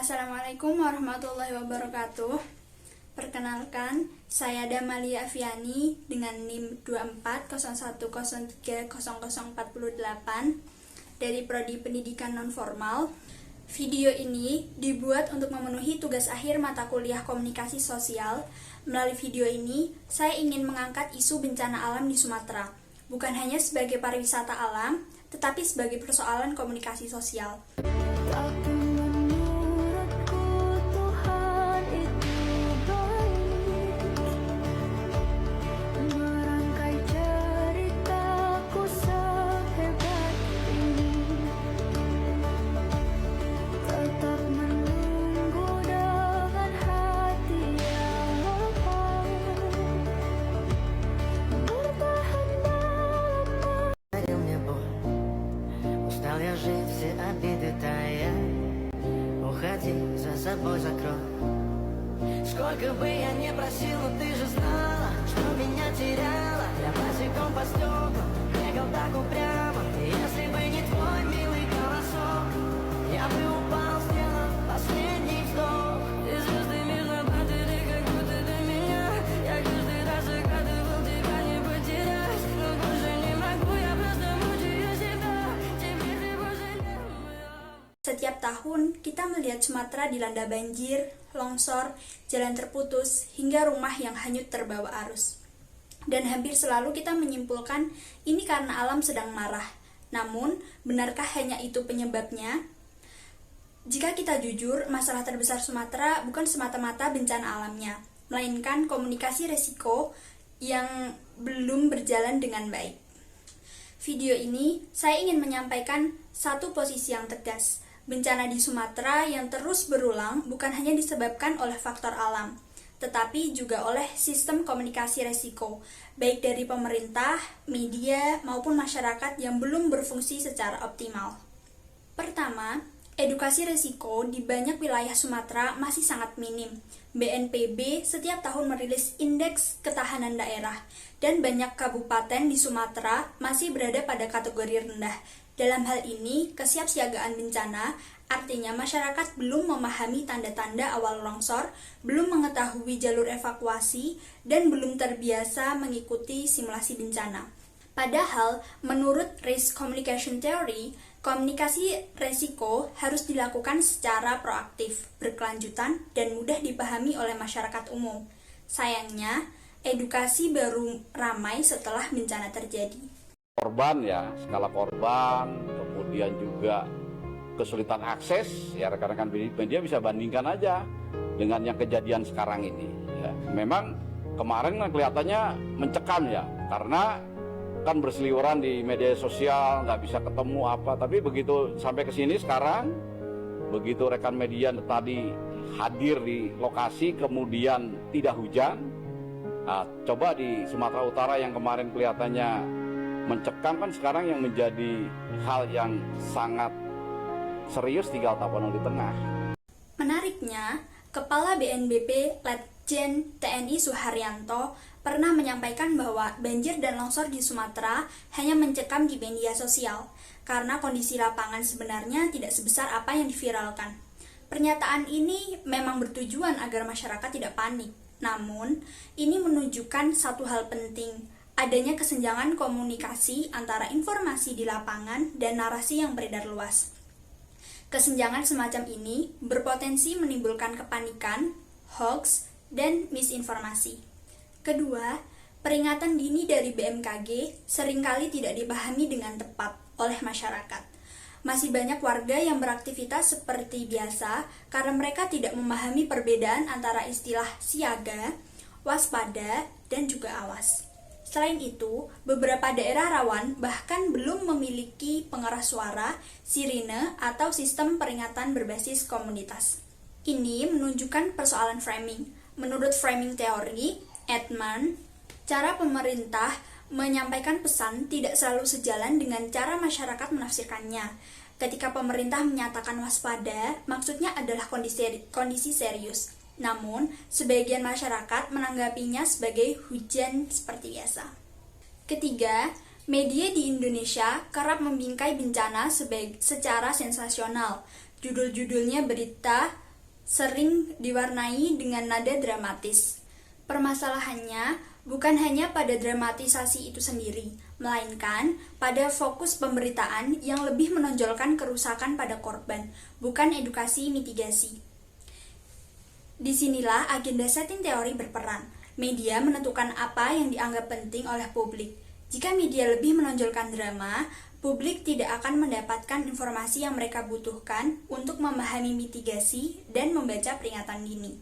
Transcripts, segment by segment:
Assalamualaikum warahmatullahi wabarakatuh. Perkenalkan, saya Damalia Afiani dengan NIM 2401030048 dari Prodi Pendidikan Nonformal. Video ini dibuat untuk memenuhi tugas akhir mata kuliah Komunikasi Sosial. Melalui video ini, saya ingin mengangkat isu bencana alam di Sumatera, bukan hanya sebagai pariwisata alam, tetapi sebagai persoalan komunikasi sosial. Жить все обиды тая, уходи, за собой закрой. Сколько бы я ни просил, но ты же знала, что меня теряла. Я босиком по стеклам бегал так упрямо. Если бы не твой милый голосок, я бы упал, сделав последний вздох. И звезды между падали, как будто до меня. Я каждый раз загадывал тебя не потерять, но больше не могу, я просто мучаю себя. Setiap tahun, kita melihat Sumatera dilanda banjir, longsor, jalan terputus, hingga rumah yang hanyut terbawa arus. Dan hampir selalu kita menyimpulkan ini karena alam sedang marah. Namun, benarkah hanya itu penyebabnya? Jika kita jujur, masalah terbesar Sumatera bukan semata-mata bencana alamnya, melainkan komunikasi resiko yang belum berjalan dengan baik. Video ini, saya ingin menyampaikan satu posisi yang tegas. Bencana di Sumatera yang terus berulang bukan hanya disebabkan oleh faktor alam, tetapi juga oleh sistem komunikasi resiko, baik dari pemerintah, media, maupun masyarakat yang belum berfungsi secara optimal. Pertama, edukasi resiko di banyak wilayah Sumatera masih sangat minim. BNPB setiap tahun merilis indeks ketahanan daerah, dan banyak kabupaten di Sumatera masih berada pada kategori rendah. Dalam hal ini, kesiapsiagaan bencana artinya masyarakat belum memahami tanda-tanda awal longsor, belum mengetahui jalur evakuasi, dan belum terbiasa mengikuti simulasi bencana. Padahal, menurut Risk Communication Theory, komunikasi resiko harus dilakukan secara proaktif, berkelanjutan, dan mudah dipahami oleh masyarakat umum. Sayangnya, edukasi baru ramai setelah bencana terjadi. Korban ya, skala korban, kemudian juga kesulitan akses, ya rekan-rekan media bisa bandingkan aja dengan yang kejadian sekarang ini. Ya. Memang kemarin kelihatannya mencekam ya, karena kan berseliweran di media sosial, nggak bisa ketemu apa, tapi begitu sampai ke sini sekarang, begitu rekan media tadi hadir di lokasi, kemudian tidak hujan, nah, coba di Sumatera Utara yang kemarin kelihatannya mencekam kan sekarang yang menjadi hal yang sangat serius tinggal tapanul di tengah. Menariknya, Kepala BNPB Letjen TNI Suharyanto pernah menyampaikan bahwa banjir dan longsor di Sumatera hanya mencekam di media sosial karena kondisi lapangan sebenarnya tidak sebesar apa yang diviralkan. Pernyataan ini memang bertujuan agar masyarakat tidak panik. Namun, ini menunjukkan satu hal penting, adanya kesenjangan komunikasi antara informasi di lapangan dan narasi yang beredar luas. Kesenjangan semacam ini berpotensi menimbulkan kepanikan, hoax, dan misinformasi. Kedua, peringatan dini dari BMKG seringkali tidak dipahami dengan tepat oleh masyarakat. Masih banyak warga yang beraktivitas seperti biasa karena mereka tidak memahami perbedaan antara istilah siaga, waspada, dan juga awas. Selain itu, beberapa daerah rawan bahkan belum memiliki pengeras suara, sirine, atau sistem peringatan berbasis komunitas. Ini menunjukkan persoalan framing. Menurut framing teori, Edman, cara pemerintah menyampaikan pesan tidak selalu sejalan dengan cara masyarakat menafsirkannya. Ketika pemerintah menyatakan waspada, maksudnya adalah kondisi serius. Namun, sebagian masyarakat menanggapinya sebagai hujan seperti biasa. Ketiga, media di Indonesia kerap membingkai bencana secara sensasional. Judul-judulnya berita sering diwarnai dengan nada dramatis. Permasalahannya bukan hanya pada dramatisasi itu sendiri, melainkan pada fokus pemberitaan yang lebih menonjolkan kerusakan pada korban, bukan edukasi mitigasi. Disinilah agenda setting teori berperan. Media menentukan apa yang dianggap penting oleh publik. Jika media lebih menonjolkan drama, publik tidak akan mendapatkan informasi yang mereka butuhkan untuk memahami mitigasi dan membaca peringatan dini.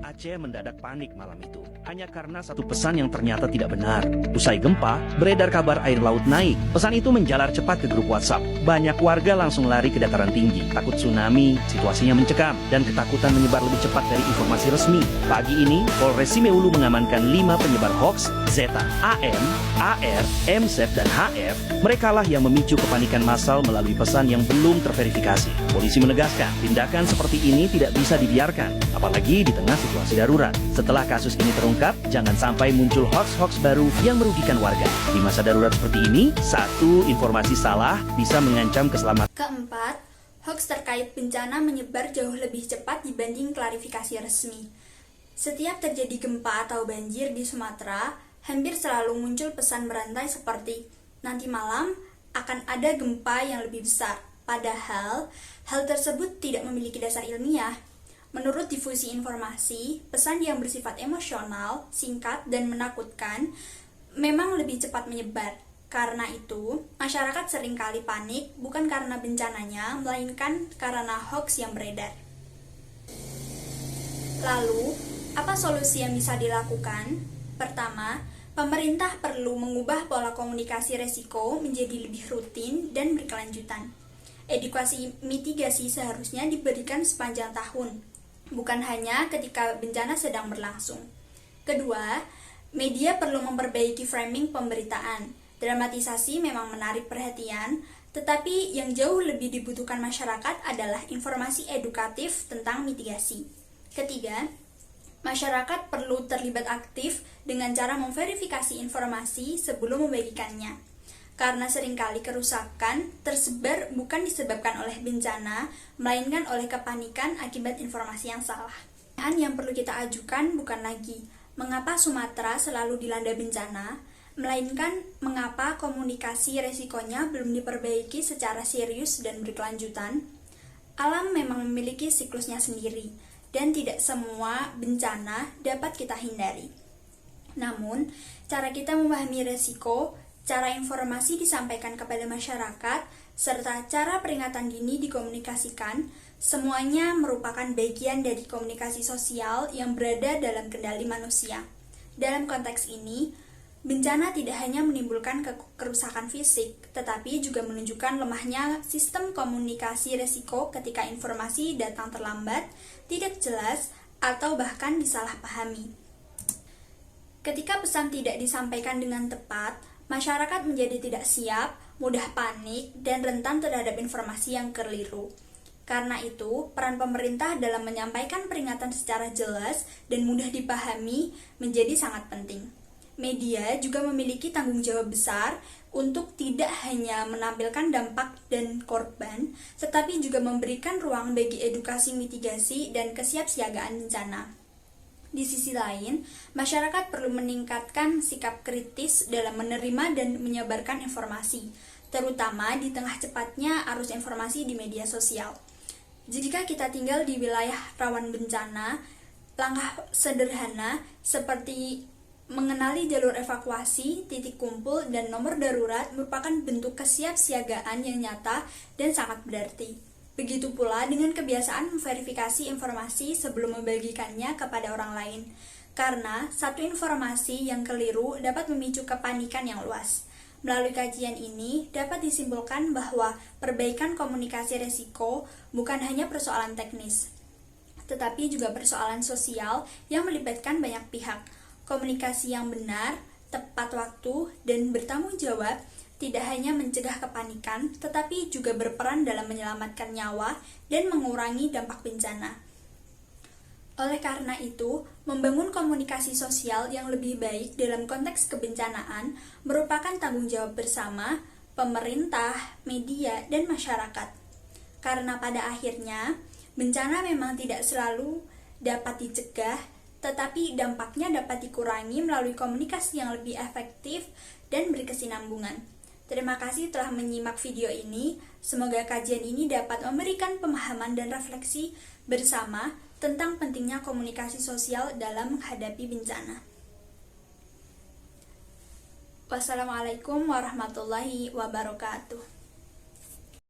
Aceh mendadak panik malam itu, hanya karena satu pesan yang ternyata tidak benar. Usai gempa, beredar kabar air laut naik. Pesan itu menjalar cepat ke grup WhatsApp. Banyak warga langsung lari ke dataran tinggi. Takut tsunami, situasinya mencekam, dan ketakutan menyebar lebih cepat dari informasi resmi. Pagi ini, Polres Simeulu mengamankan 5 penyebar hoaks, Zeta, AM, AR, MZ, dan HF. Merekalah yang memicu kepanikan massal melalui pesan yang belum terverifikasi. Polisi menegaskan, tindakan seperti ini tidak bisa dibiarkan, apalagi di tengah situasi darurat. Setelah kasus ini terungkap, jangan sampai muncul hoaks-hoaks baru yang merugikan warga. Di masa darurat seperti ini, satu informasi salah bisa mengancam keselamatan. Keempat, hoaks terkait bencana menyebar jauh lebih cepat dibanding klarifikasi resmi. Setiap terjadi gempa atau banjir di Sumatera, hampir selalu muncul pesan berantai seperti, nanti malam akan ada gempa yang lebih besar. Padahal, hal tersebut tidak memiliki dasar ilmiah. Menurut difusi informasi, pesan yang bersifat emosional, singkat, dan menakutkan memang lebih cepat menyebar. Karena itu, masyarakat seringkali panik bukan karena bencananya, melainkan karena hoaks yang beredar. Lalu, apa solusi yang bisa dilakukan? Pertama, pemerintah perlu mengubah pola komunikasi resiko menjadi lebih rutin dan berkelanjutan. Edukasi mitigasi seharusnya diberikan sepanjang tahun, bukan hanya ketika bencana sedang berlangsung. Kedua, media perlu memperbaiki framing pemberitaan. Dramatisasi memang menarik perhatian, tetapi yang jauh lebih dibutuhkan masyarakat adalah informasi edukatif tentang mitigasi. Ketiga, masyarakat perlu terlibat aktif dengan cara memverifikasi informasi sebelum membagikannya. Karena seringkali kerusakan tersebar bukan disebabkan oleh bencana, melainkan oleh kepanikan akibat informasi yang salah. Pertanyaan yang perlu kita ajukan bukan lagi mengapa Sumatera selalu dilanda bencana, melainkan mengapa komunikasi resikonya belum diperbaiki secara serius dan berkelanjutan. Alam memang memiliki siklusnya sendiri, dan tidak semua bencana dapat kita hindari. Namun, cara kita memahami resiko, cara informasi disampaikan kepada masyarakat, serta cara peringatan dini dikomunikasikan, semuanya merupakan bagian dari komunikasi sosial yang berada dalam kendali manusia. Dalam konteks ini, bencana tidak hanya menimbulkan kerusakan fisik, tetapi juga menunjukkan lemahnya sistem komunikasi resiko ketika informasi datang terlambat, tidak jelas, atau bahkan disalahpahami. Ketika pesan tidak disampaikan dengan tepat, masyarakat menjadi tidak siap, mudah panik, dan rentan terhadap informasi yang keliru. Karena itu, peran pemerintah dalam menyampaikan peringatan secara jelas dan mudah dipahami menjadi sangat penting. Media juga memiliki tanggung jawab besar untuk tidak hanya menampilkan dampak dan korban, tetapi juga memberikan ruang bagi edukasi mitigasi dan kesiapsiagaan bencana. Di sisi lain, masyarakat perlu meningkatkan sikap kritis dalam menerima dan menyebarkan informasi, terutama di tengah cepatnya arus informasi di media sosial. Jika kita tinggal di wilayah rawan bencana, langkah sederhana seperti mengenali jalur evakuasi, titik kumpul, dan nomor darurat merupakan bentuk kesiapsiagaan yang nyata dan sangat berarti. Begitu pula dengan kebiasaan memverifikasi informasi sebelum membagikannya kepada orang lain, karena satu informasi yang keliru dapat memicu kepanikan yang luas. Melalui kajian ini, dapat disimpulkan bahwa perbaikan komunikasi resiko bukan hanya persoalan teknis, tetapi juga persoalan sosial yang melibatkan banyak pihak. Komunikasi yang benar, tepat waktu, dan bertanggung jawab tidak hanya mencegah kepanikan, tetapi juga berperan dalam menyelamatkan nyawa dan mengurangi dampak bencana. Oleh karena itu, membangun komunikasi sosial yang lebih baik dalam konteks kebencanaan merupakan tanggung jawab bersama pemerintah, media, dan masyarakat. Karena pada akhirnya, Bencana memang tidak selalu dapat dicegah, tetapi dampaknya dapat dikurangi melalui komunikasi yang lebih efektif dan berkesinambungan. Terima kasih telah menyimak video ini. Semoga kajian ini dapat memberikan pemahaman dan refleksi bersama tentang pentingnya komunikasi sosial dalam menghadapi bencana. Wassalamualaikum warahmatullahi wabarakatuh.